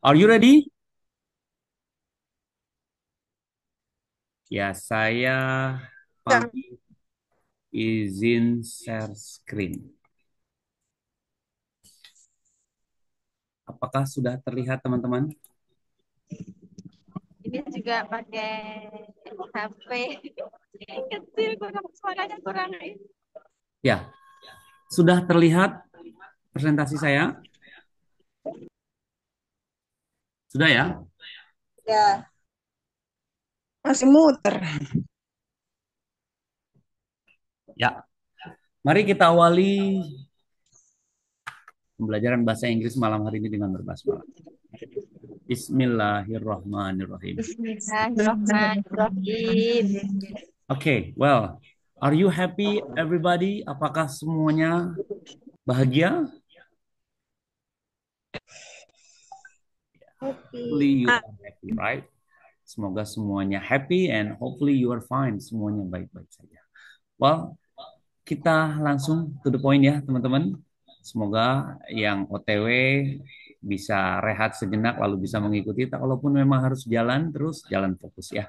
Are you ready? Ya, saya Ya, pamit izin share screen. Apakah sudah terlihat, teman-teman? ini juga pakai HP kecil, kurang suaranya kurang ini. Ya, sudah terlihat presentasi saya? Sudah ya? Ya, masih muter. Ya. Mari kita awali pembelajaran bahasa Inggris malam hari ini dengan berbasmalah. Bismillahirrahmanirrahim. Bismillahirrahmanirrahim. Oke, well, are you happy everybody? Apakah semuanya bahagia? Hopefully Happy. you are happy, right? Semoga semuanya happy and hopefully you are fine. Semuanya baik-baik saja. Well, kita langsung to the point ya, teman-teman. Semoga yang OTW bisa rehat sejenak lalu bisa mengikuti. Kalaupun memang harus jalan terus, jalan fokus ya.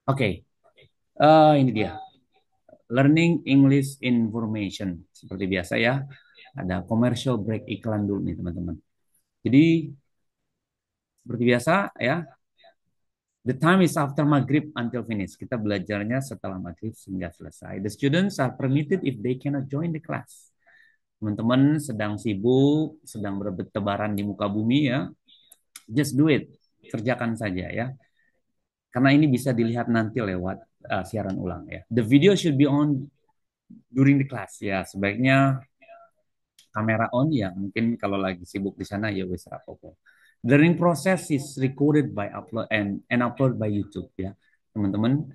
Oke, ini dia. Learning English Information. Seperti biasa ya, ada commercial break iklan dulu nih teman-teman. Jadi seperti biasa ya, the time is after maghrib until finish. Kita belajarnya setelah maghrib hingga selesai. The students are permitted if they cannot join the class. Teman-teman sedang sibuk, sedang bertebaran di muka bumi ya, just do it. Kerjakan saja ya. Karena ini bisa dilihat nanti lewat siaran ulang ya. The video should be on during the class ya. Sebaiknya kamera on ya. Mungkin kalau lagi sibuk di sana ya wis apa-apa. The ring process is recorded by upload and upload by YouTube ya. Teman-teman,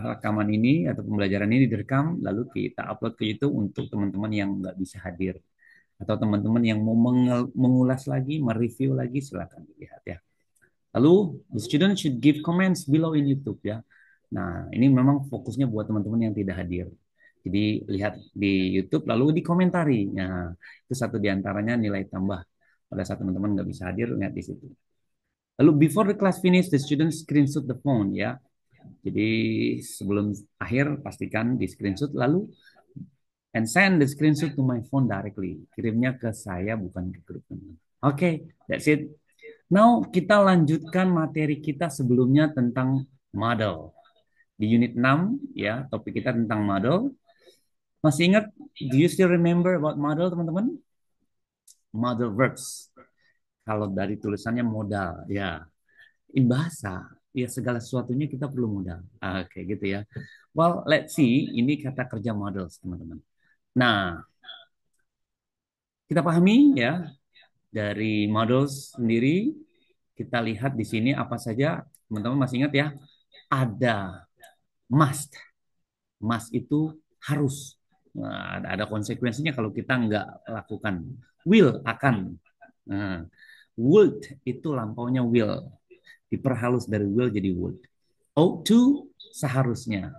rekaman ini atau pembelajaran ini direkam lalu kita upload ke YouTube untuk teman-teman yang nggak bisa hadir atau teman-teman yang mau mengulas lagi, mereview lagi silakan dilihat ya. Lalu the student should give comments below in YouTube ya. Nah, ini memang fokusnya buat teman-teman yang tidak hadir. Jadi lihat di YouTube lalu dikomentari. Nah, itu satu di antaranya nilai tambah pada saat teman-teman nggak bisa hadir lihat di situ. Lalu before the class finish, the student screenshot the phone ya. Jadi sebelum akhir pastikan di screenshot lalu and send the screenshot to my phone directly. Kirimnya ke saya bukan ke grup teman. Oke, that's it. Now kita lanjutkan materi kita sebelumnya tentang model. Di unit 6 ya, topik kita tentang model. Masih ingat, do you still remember about model teman-teman? Model verbs. Kalau dari tulisannya modal, ya. In bahasa, ya segala sesuatunya kita perlu modal. Oke, gitu ya. Well, let's see, ini kata kerja models, teman-teman. Nah, kita pahami ya, dari models sendiri, kita lihat di sini apa saja, teman-teman masih ingat ya, ada must. Must itu harus. Nah, ada konsekuensinya kalau kita nggak lakukan. Will, akan. Nah, would itu lampaunya will. Diperhalus dari will jadi would. Ought to, seharusnya.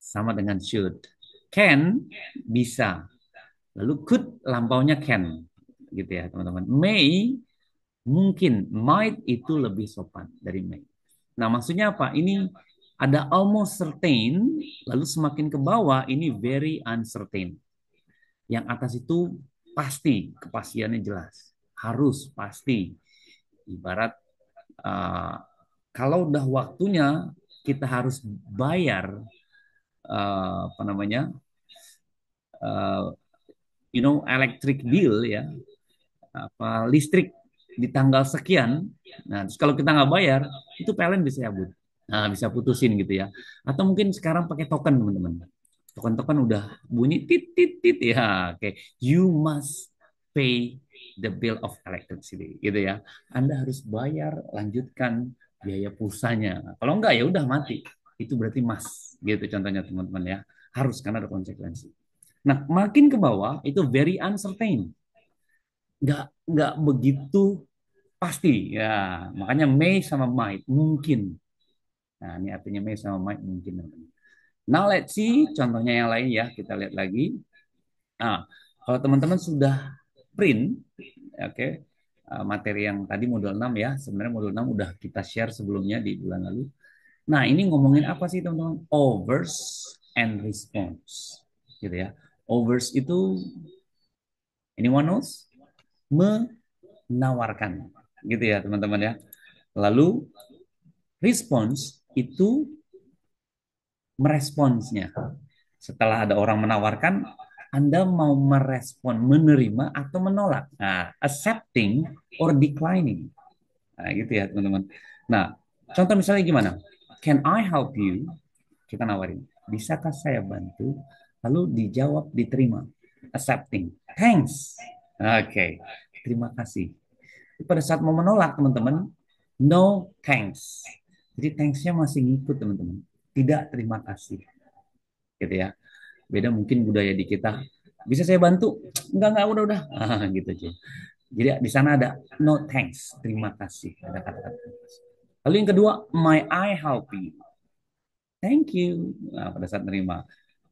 Sama dengan should. Can, bisa. Lalu could, lampaunya can. Gitu ya teman-teman. May, mungkin. Might itu lebih sopan dari may. Nah, maksudnya apa? Ini ada almost certain, lalu semakin ke bawah ini very uncertain. Yang atas itu pasti, kepastiannya jelas. Harus, pasti. Ibarat uh, kalau udah waktunya kita harus bayar apa namanya? uh, electric bill ya, apa listrik di tanggal sekian. Nah, terus kalau kita nggak bayar, itu PLN bisa cabut. Nah, bisa putusin gitu ya. Atau mungkin sekarang pakai token, teman-teman. Token-token udah bunyi tit tit tit ya. Oke, you must pay the bill of electricity gitu ya. Anda harus bayar, lanjutkan biaya pulsanya. Kalau enggak ya udah mati. Itu berarti mas gitu contohnya teman-teman ya. Harus karena ada konsekuensi. Nah, makin ke bawah itu very uncertain, nggak begitu pasti ya, makanya may sama might mungkin. Nah, ini artinya may sama might mungkin. Now let's see contohnya yang lain ya, kita lihat lagi. Nah, kalau teman-teman sudah print, oke, materi yang tadi modul 6 ya. Sebenarnya modul 6 udah kita share sebelumnya di bulan lalu. Nah, ini ngomongin apa sih teman-teman? Overs and response. Gitu ya. Overs itu anyone knows? Menawarkan. Gitu ya, teman-teman ya. Lalu response itu meresponsnya. Setelah ada orang menawarkan, Anda mau merespon, menerima atau menolak. Nah, accepting or declining. Nah, gitu ya, teman-teman. Nah, contoh misalnya gimana? Can I help you? Kita nawarin. Bisakah saya bantu? Lalu dijawab, diterima. Accepting. Thanks. Oke. Okay. Terima kasih. Pada saat mau menolak, teman-teman, no thanks. Jadi thanks-nya masih ngikut, teman-teman. Tidak terima kasih. Gitu ya. Beda mungkin budaya di kita. Bisa saya bantu? Enggak, udah. Gitu aja. Jadi di sana ada no thanks, terima kasih. Ada kata-kata terima kasih. Lalu yang kedua, my I help you. Thank you. Nah, pada saat menerima.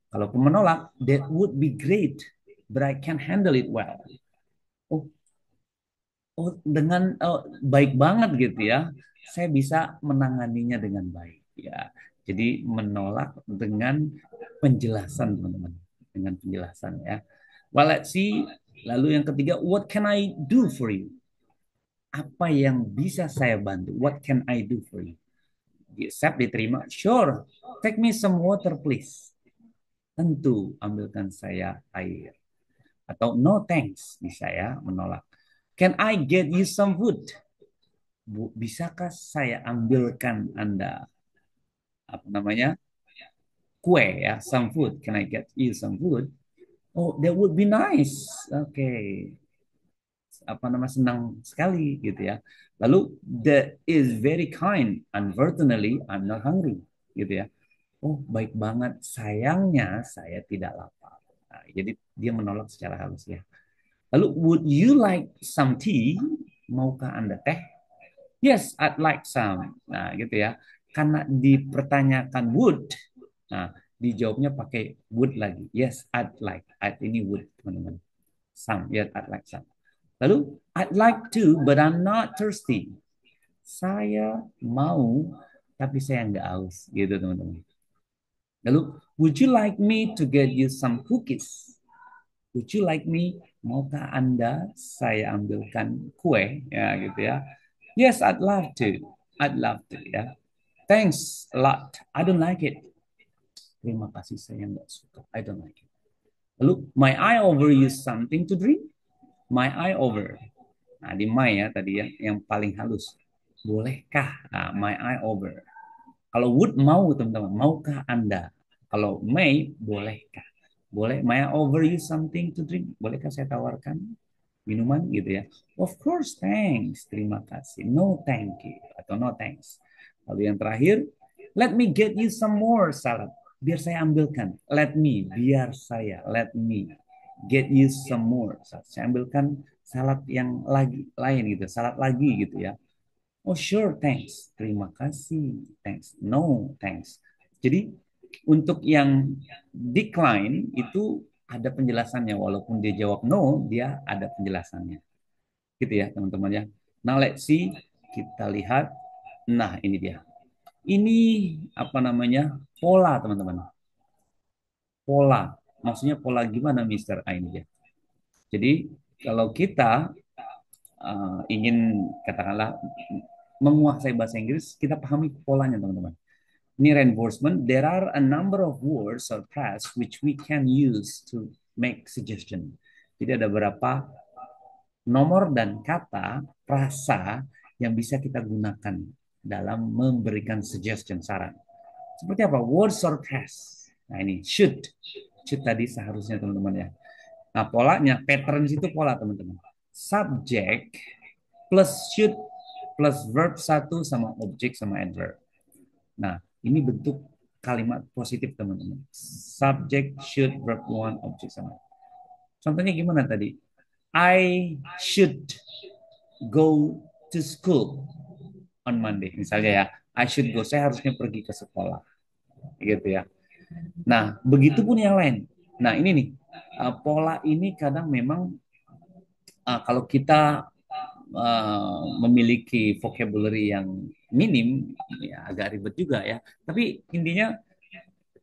Kalau menolak, that would be great, but I can handle it well. Oh, dengan baik banget gitu ya. Saya bisa menanganinya dengan baik ya. Jadi menolak dengan penjelasan teman-teman, dengan penjelasan ya. Well, let's see. Lalu yang ketiga, what can I do for you? Apa yang bisa saya bantu? What can I do for you? Accept, diterima. Sure. Take me some water, please. Tentu, ambilkan saya air. Atau no thanks, bisa ya, menolak. Can I get you some food? Bu, bisakah saya ambilkan Anda apa namanya? Kue ya, some food. Can I get you some food? Oh, that would be nice. Oke. Okay. Apa nama senang sekali gitu ya. Lalu that is very kind. Unfortunately, I'm not hungry gitu ya. Oh, baik banget. Sayangnya saya tidak lapar. Nah, jadi dia menolak secara halus ya. Lalu would you like some tea? Maukah Anda teh? Yes, I'd like some. Nah, gitu ya. Karena dipertanyakan would. Nah, dijawabnya pakai would lagi. Yes, I'd like. I'd ini would, teman-teman. Some. Yes, I'd like some. Lalu, I'd like to, but I'm not thirsty. Saya mau, tapi saya nggak haus. Gitu, teman-teman. Lalu, would you like me to get you some cookies? Would you like me? Maukah Anda saya ambilkan kue? Ya, gitu ya. Yes, I'd love to. I'd love to, ya. Thanks a lot. I don't like it. Terima kasih, saya nggak suka. I don't like it. Lalu, my I over you something to drink? My I over. Nah, di my ya tadi ya, yang paling halus. Bolehkah? Nah, my I over. Kalau would mau teman-teman, maukah Anda? Kalau may, bolehkah? Boleh, may I over you something to drink? Bolehkah saya tawarkan minuman gitu ya? Of course, thanks. Terima kasih. No, thank you. Atau no thanks. Lalu yang terakhir, let me get you some more salad. Biar saya ambilkan. Let me, biar saya. Let me get you some more. Saya ambilkan salad yang lagi lain gitu, salad lagi gitu ya. Oh sure, thanks. Terima kasih. Thanks. No, thanks. Jadi untuk yang decline itu ada penjelasannya. Walaupun dia jawab no, dia ada penjelasannya. Gitu ya teman-teman ya. Now let's see. Kita lihat. Nah ini dia. Ini apa namanya? Pola teman-teman. Pola. Maksudnya pola gimana Mister A ini ya. Jadi kalau kita ingin katakanlah menguasai bahasa Inggris, kita pahami polanya teman-teman. Ini reinforcement. There are a number of words or phrases which we can use to make suggestion. Jadi ada beberapa nomor dan kata frasa yang bisa kita gunakan dalam memberikan suggestion saran. Seperti apa? Words or phrase. Nah ini should. Should tadi seharusnya teman-teman ya. Nah polanya, pattern itu pola teman-teman. Subject plus should plus verb satu sama objek sama adverb. Nah, ini bentuk kalimat positif teman-teman. Subject, should, verb one, objek sama. Contohnya gimana tadi? I should go to school on Monday. Misalnya ya, I should go. Saya harusnya pergi ke sekolah. Gitu ya. Nah, begitupun yang lain. Nah, ini nih. Pola ini kadang memang kalau kita memiliki vocabulary yang minim, ya agak ribet juga ya. Tapi intinya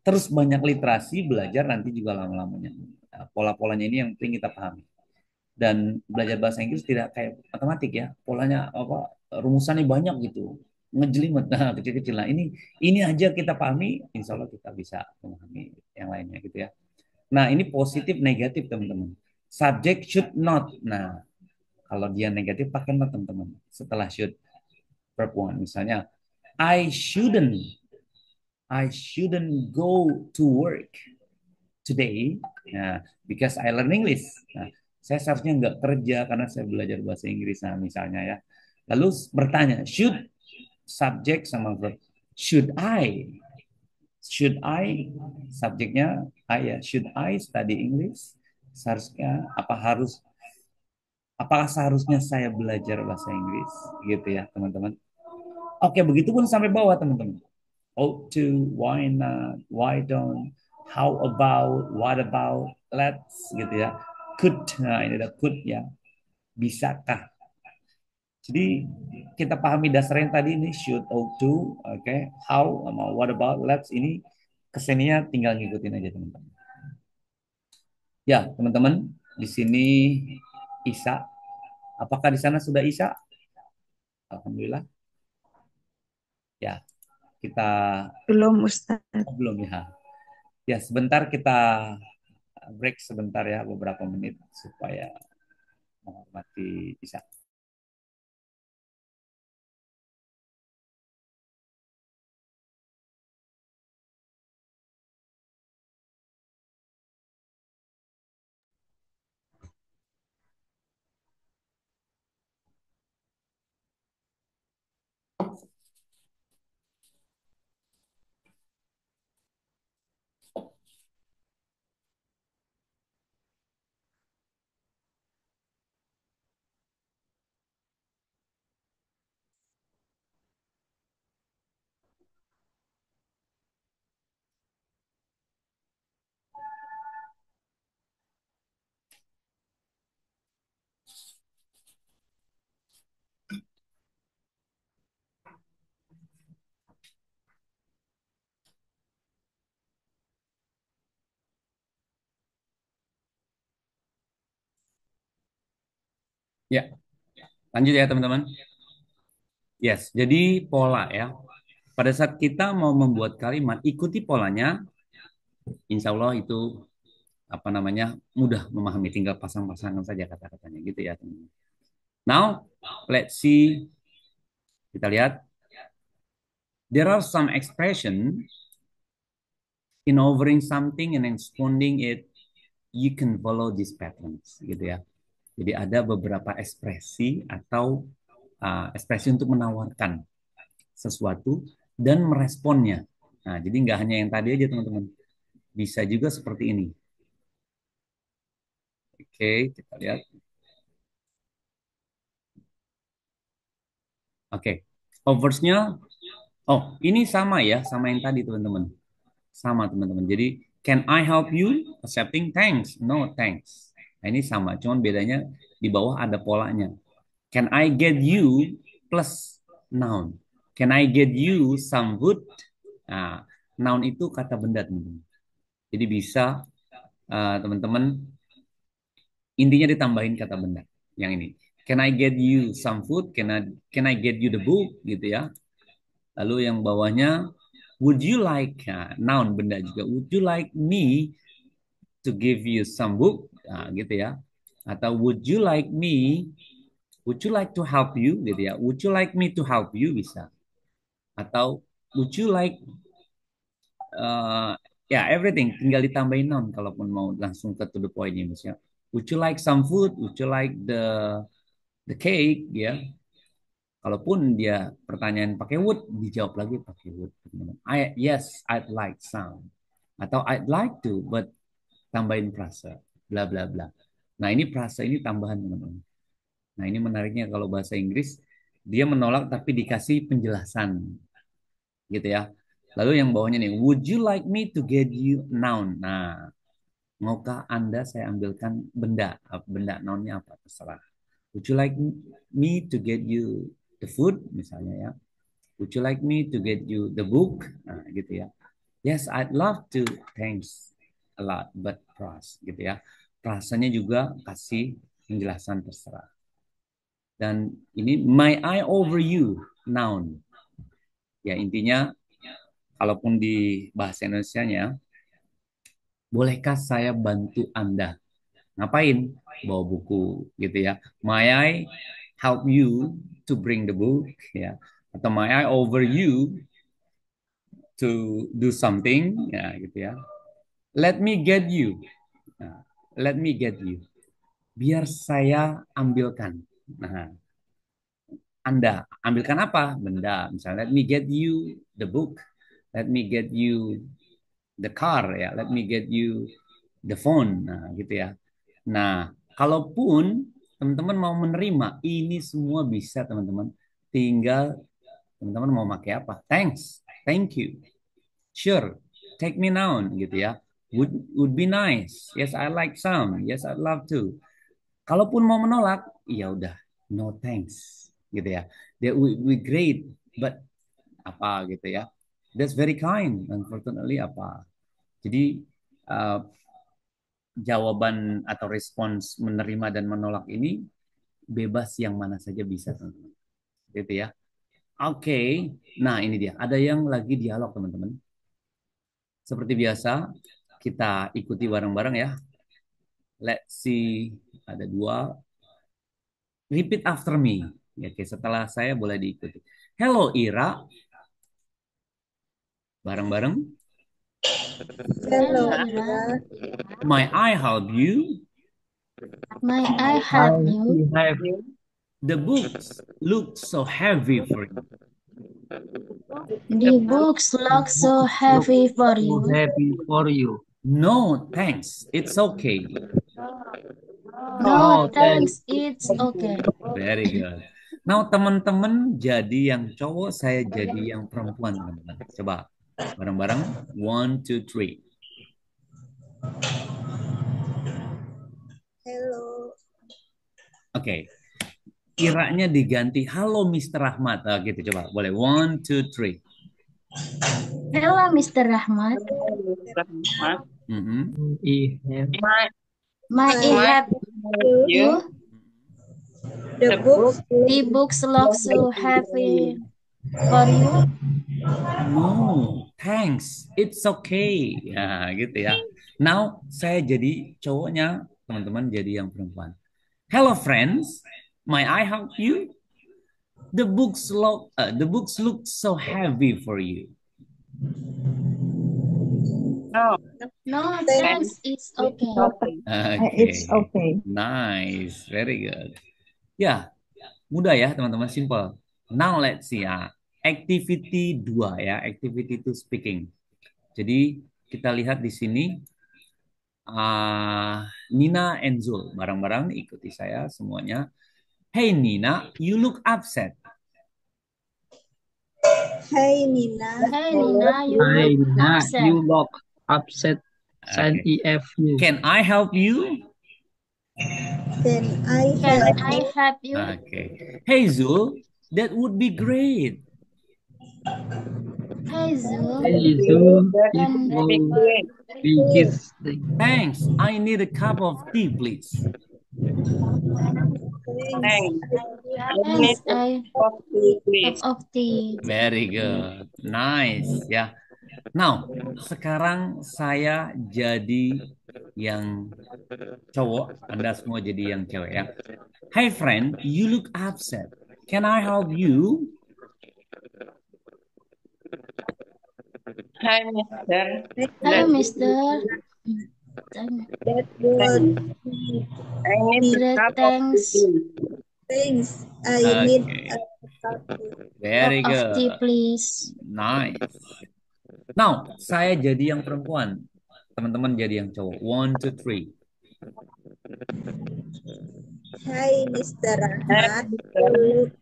terus banyak literasi, belajar nanti juga lama-lamanya. Pola-polanya ini yang penting kita pahami. Dan belajar bahasa Inggris tidak kayak matematik ya. Polanya apa, rumusannya banyak gitu. Ngejelimet, nah kecil-kecil. Nah ini aja kita pahami, insya Allah kita bisa memahami yang lainnya gitu ya. Nah ini positif negatif teman-teman. Subject should not. Nah kalau dia negatif pakai not teman-teman. Setelah should, verb one. Misalnya, I shouldn't, I shouldn't go to work today, nah, because I learn English. Nah, saya seharusnya nggak kerja karena saya belajar bahasa Inggris. Nah, misalnya ya. Lalu bertanya, should, subjek sama verb. Should I? Should I? Subjeknya I ya. Should I study English? Seharusnya apa harus? Apakah seharusnya saya belajar bahasa Inggris? Gitu ya, teman-teman. Oke, begitu pun sampai bawah, teman-teman. Ought to, why not, why don't, how about, what about, let's gitu ya. Could, nah ini ada could ya. Bisakah? Jadi kita pahami dasarnya tadi ini should, ought to, oke, how, sama what about, let's ini keseninya tinggal ngikutin aja teman-teman. Ya teman-teman, di sini Isa. Apakah di sana sudah Isa? Alhamdulillah. Ya, kita Belum, Ustaz. belum ya. Ya, sebentar kita break sebentar ya, beberapa menit supaya menghormati Isa. Ya, lanjut ya teman-teman. Yes, jadi pola ya. Pada saat kita mau membuat kalimat, ikuti polanya, insya Allah itu apa namanya mudah memahami. Tinggal pasang-pasangan saja kata-katanya gitu ya teman-teman. Now, let's see. Kita lihat. There are some expression in offering something and expounding it. You can follow these patterns, gitu ya. Jadi ada beberapa ekspresi atau ekspresi untuk menawarkan sesuatu dan meresponnya. Nah, jadi nggak hanya yang tadi aja teman-teman. Bisa juga seperti ini. Oke, kita lihat. Oke, oversnya. Oh, ini sama ya, sama yang tadi teman-teman. Sama teman-teman. Jadi, can I help you? Accepting thanks. No, thanks. Nah, ini sama, cuman bedanya di bawah ada polanya. Can I get you plus noun. Can I get you some wood? Nah, noun itu kata benda teman-teman. Jadi bisa teman-teman intinya ditambahin kata benda yang ini. Can I get you some food? Can I get you the book gitu ya. Lalu yang bawahnya would you like noun benda juga. Would you like me to give you some book? Nah, gitu ya. Atau would you like to help you gitu ya. Would you like me to help you bisa. Atau would you like ya everything tinggal ditambahin noun kalaupun mau langsung ke to the point ya misalnya would you like some food, would you like the cake ya. Kalaupun dia pertanyaan pakai would dijawab lagi pakai would. Yes I'd like some atau I'd like to but tambahin frasa bla bla bla. Nah ini frasa ini tambahan teman-teman. Nah ini menariknya kalau bahasa Inggris dia menolak tapi dikasih penjelasan gitu ya. Lalu yang bawahnya nih, would you like me to get you noun? Nah, maukah Anda saya ambilkan benda? Benda nounnya apa? Terserah. Would you like me to get you the food misalnya ya? Would you like me to get you the book? Nah, gitu ya. Yes, I'd love to. Thanks a lot, but pras gitu ya. Prasanya juga kasih penjelasan terserah. Dan ini my eye over you, noun. Ya intinya, kalaupun di bahasa Indonesianya, bolehkah saya bantu Anda? Ngapain? Bawa buku gitu ya. May I help you to bring the book? Ya. Atau may I over you to do something? Ya gitu ya. Let me get you. Nah, let me get you. Biar saya ambilkan. Nah, Anda ambilkan apa? Benda. Misalnya, let me get you the book. Let me get you the car ya. Let me get you the phone. Nah, gitu ya. Nah, kalaupun teman-teman mau menerima, ini semua bisa teman-teman. Tinggal teman-teman mau pakai apa? Thanks, thank you, sure, take me noun gitu ya. Would be nice. Yes, I like some. Yes, I'd love to. Kalaupun mau menolak, ya udah, no thanks gitu ya. That would be great, but apa gitu ya. That's very kind. Unfortunately apa. Jadi uh, jawaban atau respons menerima dan menolak ini bebas yang mana saja bisa teman-teman. Gitu ya. Oke. Nah, ini dia. Ada yang lagi dialog teman-teman. Seperti biasa, kita ikuti bareng-bareng ya. Let's see. Ada dua. Repeat after me. Oke, setelah saya boleh diikuti. Hello Ira. Bareng-bareng. Hello, Hello, Ira. Ira. May I help you? May I I help you? have The books look so heavy for you. The books look so books look heavy for so you. heavy for you. No, thanks. It's okay. No, No, thanks. thanks. It's okay. Very good. Now, teman-teman jadi yang cowok, saya jadi yang perempuan, teman-teman. Coba bareng-bareng. One, two, three. Hello. Oke. Iranya diganti. Halo Mr. Rahmat. Ah, gitu, coba. Boleh. One, two, three. Hello, Mr. Rahmat. Mhm. I have May I I help you? the books The books look so heavy for you. No, thanks. It's okay. Ya, gitu ya. Now, saya jadi cowoknya, teman-teman jadi yang perempuan. Hello friends, may I help you? The books look so heavy for you. No, thanks. thanks. It's okay. It's Okay, okay. nice, very good. Ya, mudah ya teman-teman, simple. Now let's see ya. Activity 2 ya, activity to speaking. Jadi kita lihat di sini Nina and Zul bareng-bareng ikuti saya semuanya. Hey Nina, you look upset. Hey, Nina. Hey, Nina, you Hi, look Nina. upset. You look upset. Sign Okay. EFU. Can I help you? Can I Can help I you? help you? Okay. Hey Zul, that would be great. Hey, Zul. Hey, Zoom. It Can will be his thing. Thanks. I need a cup of tea, please. Thanks. thanks. I I cup of tea. Very good. Nice. Ya. Now, sekarang saya jadi yang cowok, Anda semua jadi yang cewek ya. Hey friend, you look upset. Can I help you? Hi, Mister. Hi, Mister. that would be I need a Great, cup of thanks. tea. thanks. I need Okay. a coffee. Very Cup of tea, good. please. Nice. Now, saya jadi yang perempuan. Teman-teman jadi yang cowok. One, two, three. Hi, Mr. Hi, Rahmat. Mister. You look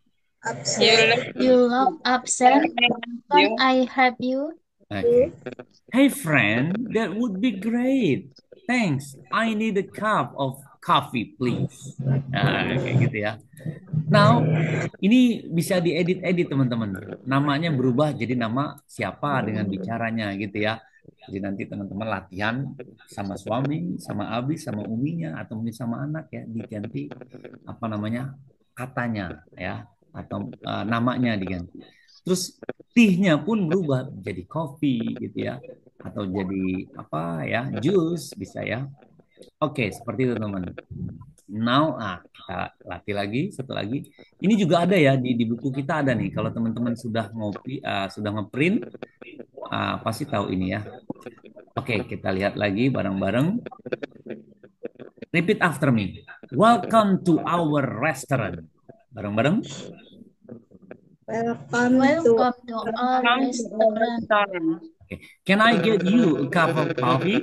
You upset. look You look upset. Can you. I help you? Okay. Hey friend, that would be great. Thanks. I need a cup of coffee, please. Nah, kayak gitu ya. Now, ini bisa diedit-edit teman-teman. Namanya berubah jadi nama siapa dengan bicaranya gitu ya. Jadi nanti teman-teman latihan sama suami, sama Abi, sama uminya, atau mungkin sama anak ya, diganti apa namanya katanya ya, atau namanya diganti. Terus tihnya pun berubah jadi coffee gitu ya, atau jadi apa ya, jus bisa ya. Oke, seperti itu teman. Now, kita latih lagi, satu lagi. Ini juga ada ya di buku kita ada nih. Kalau teman-teman sudah ngopi, sudah ngeprint, pasti tahu ini ya. Oke, kita lihat lagi bareng-bareng. Repeat after me. Welcome to our restaurant. Bareng-bareng. Welcome to Welcome to our Welcome to our restaurant. restaurant. Okay. Can I get you a cup of coffee?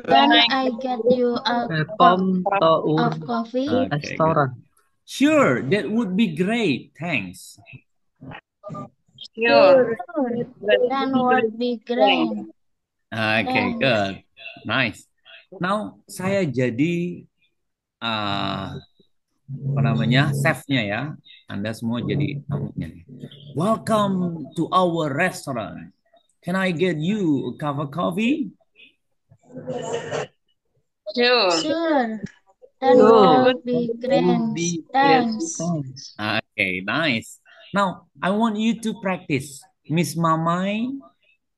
Can I get you a cup Welcome to of our coffee? Okay, good. restaurant. Sure, that would be great. Thanks. Sure. That would be great. Okay, Thanks. good. Nice. Now, saya jadi apa namanya, chefnya ya. Anda semua jadi tamunya nih. Welcome to our restaurant. Can I get you a cup of coffee? Sure. Sure. That Sure. would be Would great. be great. Thanks. Thanks. Okay, nice. Now, I want you to practice. Miss Mamai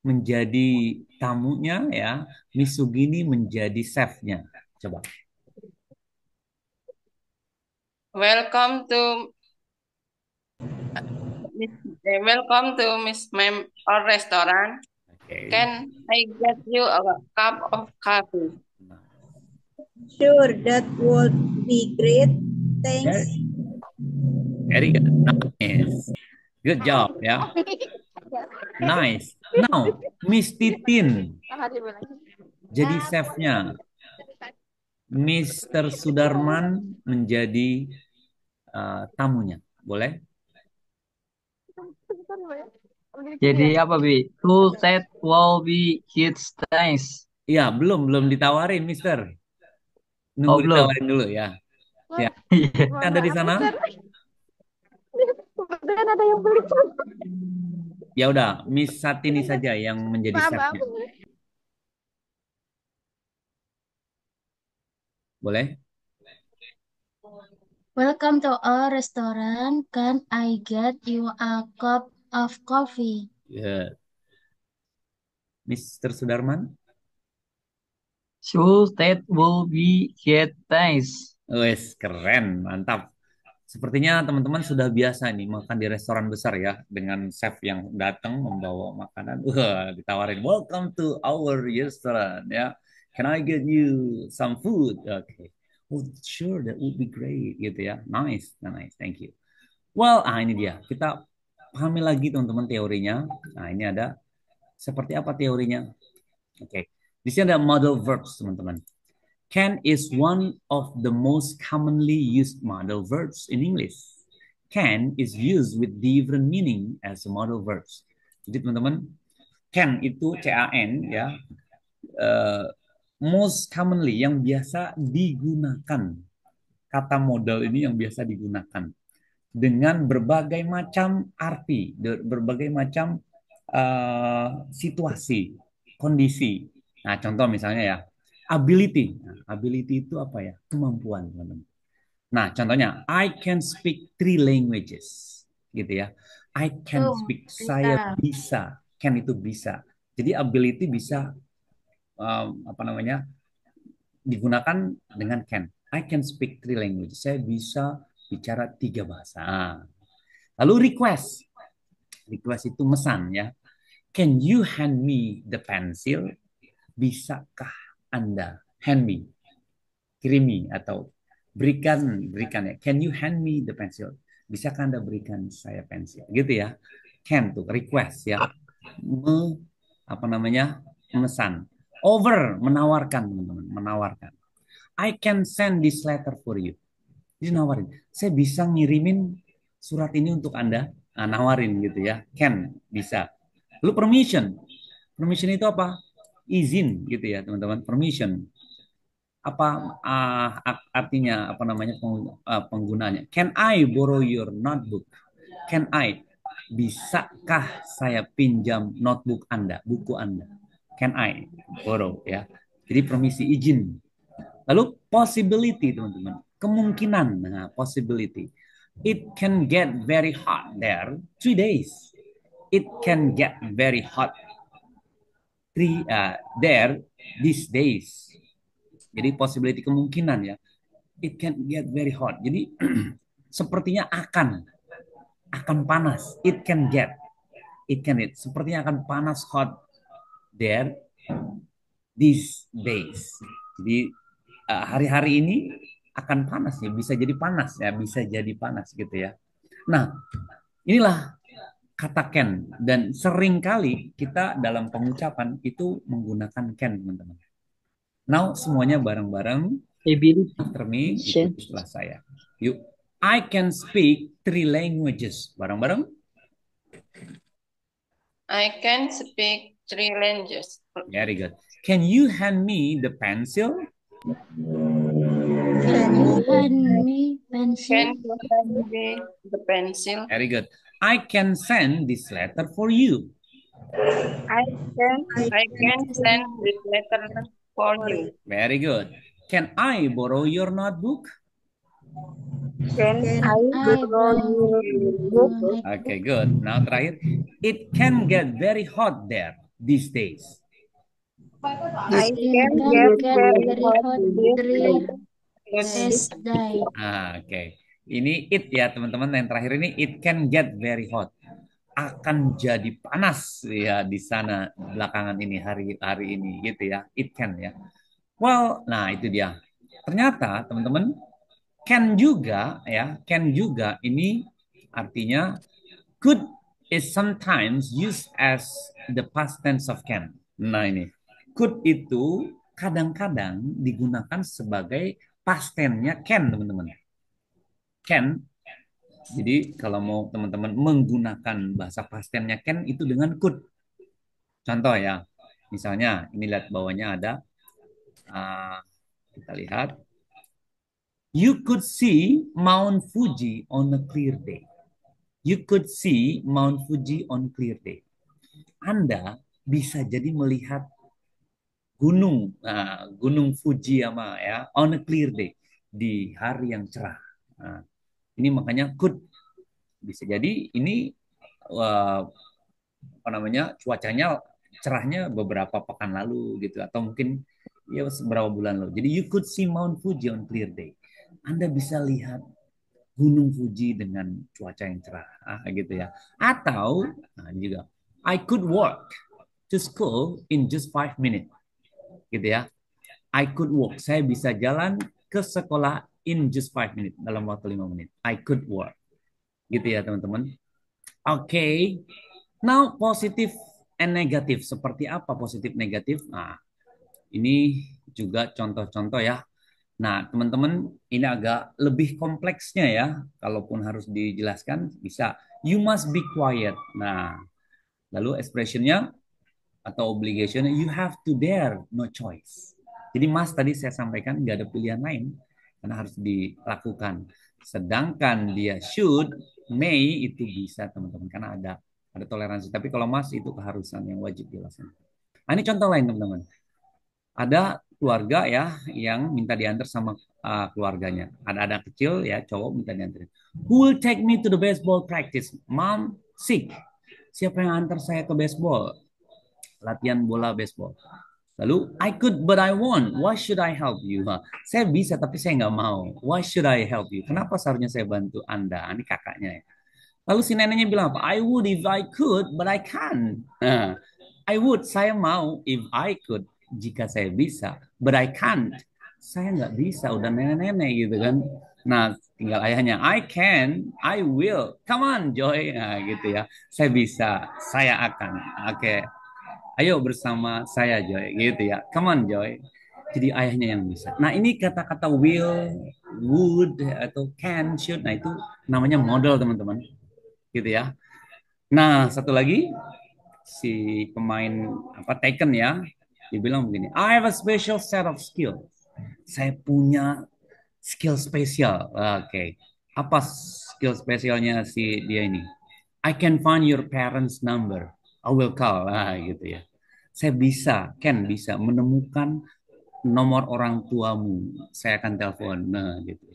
menjadi tamunya ya, Miss Sugini menjadi chefnya. Coba. Welcome to welcome to Miss Ma'am our restaurant. Okay. Can I get you a cup of coffee? Sure, that would be great. Thanks. Very good. Nice. Good job ya. Nice. Now, Miss Titin jadi chefnya. Mr. Sudarman menjadi tamunya. Boleh? Jadi apa, Bi? Who said will be kids? Thanks. Iya, belum ditawarin, Mister. Oh, Nunggu belum. ditawarin dulu ya. Ya. Iya. Ada di sana? Kebetulan ada yang beli. Ya udah, Miss Satini saja yang menjadi chefnya. Boleh? Welcome to our restaurant. Can I get you a cup of coffee? Ya. Mr. Sudarman? Who said will be kids? Thanks. Wes, keren, mantap. Sepertinya teman-teman sudah biasa nih makan di restoran besar ya, dengan chef yang datang membawa makanan. Wah, ditawarin, welcome to our restaurant ya. Can I get you some food? Okay. Oh, sure, that would be great gitu ya. Nice, nice, thank you. Well, ini dia. Kita pahami lagi teman-teman teorinya. Nah, ini ada seperti apa teorinya? Oke. Di sini ada model verbs, teman-teman. Can is one of the most commonly used modal verbs in English. Can is used with different meaning as a modal verbs. Jadi teman-teman, can itu C-A-N ya, most commonly yang biasa digunakan. Kata modal ini yang biasa digunakan dengan berbagai macam arti, berbagai macam situasi, kondisi. Nah, contoh misalnya ya, ability. Nah, ability itu apa ya? Kemampuan, teman-teman. Nah, contohnya, I can speak 3 languages, gitu ya. I can speak, saya bisa. Can itu bisa. Jadi ability bisa apa namanya? Digunakan dengan can. I can speak 3 languages. Saya bisa bicara 3 bahasa. Lalu request. Request itu mesan ya. Can you hand me the pencil? Bisakah Anda hand me, kirimi atau berikan ya. Can you hand me the pencil? Bisakah Anda berikan saya pensil? Gitu ya. Can tuh request ya. Apa namanya? Memesan. Over menawarkan, teman-teman, menawarkan. I can send this letter for you. Jadi nawarin. Saya bisa ngirimin surat ini untuk Anda. Nah, nawarin gitu ya. Can bisa. Lalu permission. Permission itu apa? Izin gitu ya teman-teman, permission. Apa artinya apa namanya penggunanya? Can I borrow your notebook? Can I? Bisakah saya pinjam notebook Anda, buku Anda? Can I borrow ya? Jadi permisi izin. Lalu possibility teman-teman, kemungkinan. Nah, possibility. It can get very hot there 3 days. It can get very hot there these days. Jadi possibility kemungkinan ya. It can get very hot. Jadi sepertinya akan panas. It can get. Sepertinya akan panas hot there these days. Jadi hari-hari ini akan panas ya, bisa jadi panas gitu ya. Nah, inilah kata can dan seringkali kita dalam pengucapan itu menggunakan can, teman-teman. Now semuanya bareng-bareng Ability. after me, ikuti setelah saya. Yuk. I can speak 3 languages. Bareng-bareng. I can speak 3 languages. Very good. Can you hand me the pencil? Can you hand me Can pencil? you hand me the pencil? Very good. I can send this letter for you. I can send this letter for you. Very good. Can I borrow your notebook? Can I I borrow your book? Okay, good. Now terakhir, it can get very hot there these days. I It It can can get get very very hot hot these this day. Oke. Ini it ya teman-teman. Yang terakhir ini it can get very hot. Akan jadi panas ya di sana belakangan ini hari-hari ini gitu ya. It can ya. Well, nah itu dia. Ternyata teman-teman can juga ya, can juga ini artinya could is sometimes used as the past tense of can. Nah ini could itu kadang-kadang digunakan sebagai past tense-nya can, teman-teman. Can. Jadi kalau mau teman-teman menggunakan bahasa past tense-nya can itu dengan could. Contoh ya, misalnya ini lihat bawahnya ada, kita lihat, you could see Mount Fuji on a clear day. You could see Mount Fuji on clear day. Anda bisa jadi melihat gunung Fujiyama ya on a clear day di hari yang cerah. Nah, ini makanya could bisa jadi ini cuacanya cerahnya beberapa pekan lalu gitu atau mungkin ya beberapa bulan lalu. Jadi you could see Mount Fuji on clear day. Anda bisa lihat Gunung Fuji dengan cuaca yang cerah gitu ya. Atau juga I could walk to school in just 5 minutes. Gitu ya. I could walk. Saya bisa jalan ke sekolah in just 5 minutes dalam waktu 5 menit. I could walk. Gitu ya, teman-teman. Oke. Now positif and negatif. Seperti apa positif negatif? Nah, ini juga contoh-contoh ya. Nah, teman-teman, ini agak lebih kompleksnya ya. Kalaupun harus dijelaskan, bisa. You must be quiet. Nah, lalu expressionnya atau obligation, you have to dare, no choice. Jadi must tadi saya sampaikan nggak ada pilihan lain karena harus dilakukan. Sedangkan dia should, may itu bisa teman-teman karena ada toleransi. Tapi kalau must itu keharusan yang wajib dilaksanakan. Nah, ini contoh lain teman-teman. Ada keluarga ya yang minta diantar sama keluarganya. Ada anak kecil ya cowok minta diantar. Who will take me to the baseball practice? Mom sick. Siapa yang antar saya ke baseball? Latihan bola baseball. Lalu I could but I won't. Why should I help you? Saya bisa tapi saya nggak mau. Why should I help you? Kenapa seharusnya saya bantu Anda? Ini kakaknya ya. Lalu si neneknya bilang apa? I would if I could but I can't. I would, saya mau if I could, jika saya bisa, but I can't. Saya nggak bisa, udah nenek-nenek gitu kan. Nah, tinggal ayahnya, I can, I will, come on Joy. Nah, gitu ya. Saya bisa, saya akan. Oke. Ayo bersama saya Joy, gitu ya. Come on Joy. Jadi ayahnya yang bisa. Nah, ini kata-kata will, would, atau can, should. Nah, itu namanya model teman-teman. Gitu ya. Nah, satu lagi si pemain Taken ya, dibilang begini, I have a special set of skills. Saya punya skill spesial. Oke. Apa skill spesialnya si dia ini? I can find your parents number. I will call. Gitu ya. Saya bisa menemukan nomor orang tuamu. Saya akan telepon. Nah, gitu.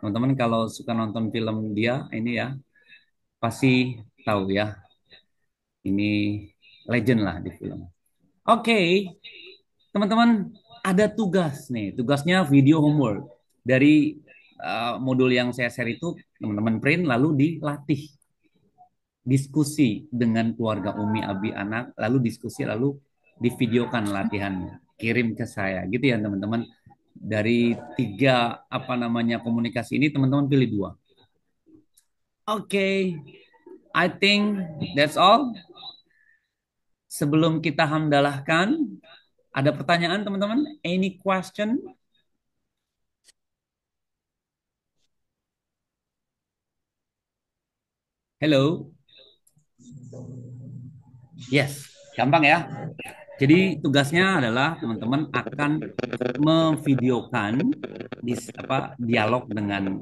Teman-teman kalau suka nonton film dia ini ya, pasti tahu ya. Ini legend lah di film. Oke, teman-teman, ada tugas nih. Tugasnya video homework. Dari modul yang saya share itu, teman-teman print lalu dilatih. Diskusi dengan keluarga Umi, Abi, anak, lalu diskusi, lalu divideokan latihannya. Kirim ke saya. Gitu ya, teman-teman. Dari tiga apa namanya komunikasi ini, teman-teman pilih dua. Oke, I think that's all. Sebelum kita hamdalahkan, ada pertanyaan teman-teman? Any question? Hello? Yes, gampang ya. Jadi tugasnya adalah teman-teman akan memvideokan dialog dengan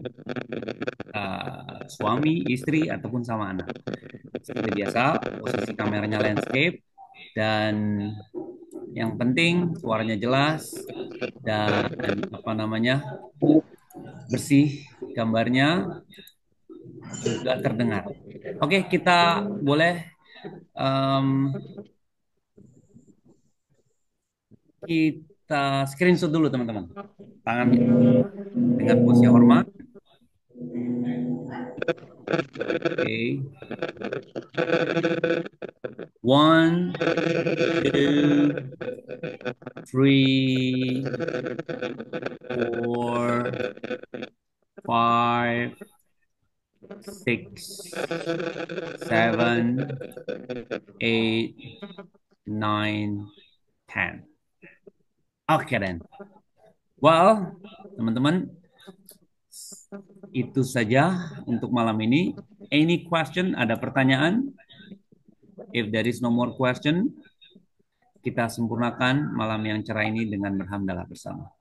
suami, istri, ataupun sama anak. Seperti biasa, posisi kameranya landscape, dan yang penting suaranya jelas dan apa namanya bersih, gambarnya juga terdengar. Oke, kita boleh kita screenshot dulu teman-teman. Tangan dengan pose hormat. Oke. One, two, three, four, five, six, seven, eight, nine, 10. Oke then. Well, teman-teman, itu saja untuk malam ini. Any question? Ada pertanyaan? If there is no more question, kita sempurnakan malam yang cerah ini dengan berhamdalah bersama.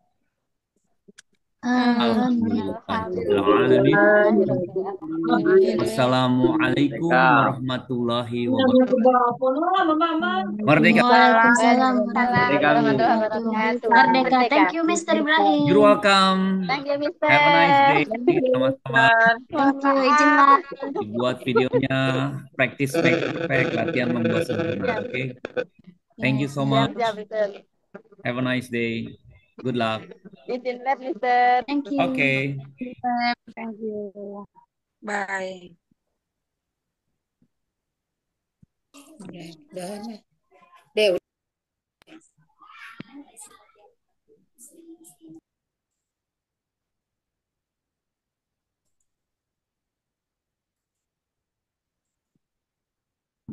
Wassalamualaikum warahmatullahi wabarakatuh. Merdeka. Waalaikumsalam Merdeka. warahmatullahi wabarakatuh. Merdeka. Thank you, Mr. Ibrahim. You're welcome. Thank you, Mister. Have a nice day. Sama-sama. Thank you, izin lah. Dibuat videonya, practice make perfect, latihan membuat sempurna. Oke. Thank you so much. Siap, Mister. Have a nice day. Good luck. Izin lab, Mister. Thank you. Oke. Thank you. Bye. Deh.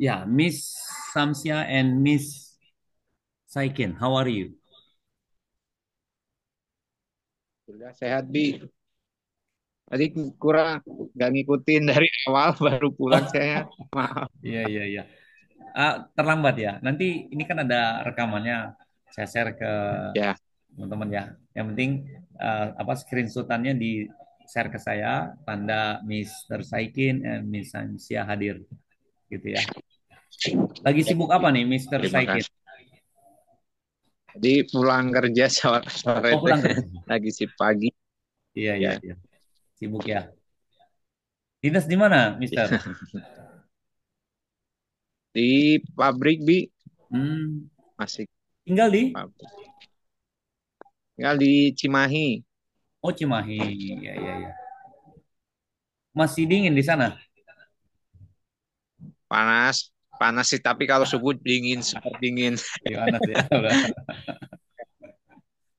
Ya, Miss Samsia and Miss Saikin, how are you? Sudah sehat, Bi. Tadi kurang nggak ngikutin dari awal, baru pulang saya. Maaf. Iya. Terlambat ya. Nanti ini kan ada rekamannya. Saya share ke Ya, teman-teman ya. Yang penting screenshotannya di share ke saya, tanda Mr. Saikin dan Miss Samsia hadir, gitu ya. Lagi sibuk apa nih, Mr. terima Saikin? kasih. Jadi pulang kerja sore Oh, pulang teh, kerja. lagi si pagi. Iya. Sibuk ya. Dinas di mana, Mister? Di pabrik, Bi. Masih Tinggal di? pabrik. Tinggal di Cimahi. Oh, Cimahi. Iya. Masih dingin di sana? Panas sih, tapi kalau subuh dingin, super dingin. Iya, panas ya.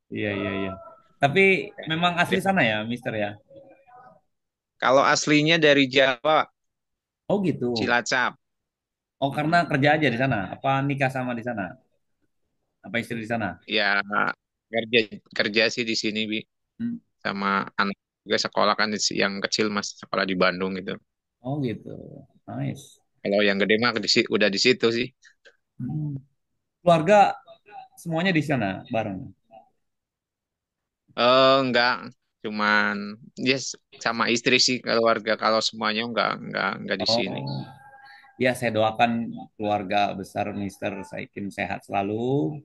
Iya. Tapi memang asli sana ya, Mister ya? Kalau aslinya dari Jawa, Oh gitu. Cilacap. Oh, karena kerja aja di sana. Apa nikah sama di sana? Apa istri di sana? Ya, kerja sih di sini, Bi. Hmm. Sama anak juga sekolah kan yang kecil masih sekolah di Bandung gitu. Oh gitu. Nice. Kalau yang gede mah udah di situ sih. Keluarga semuanya di sana bareng. Enggak, cuman yes sama istri sih keluarga. Kalau semuanya enggak di sini. Oh, ya saya doakan keluarga besar Mister Saikin sehat selalu.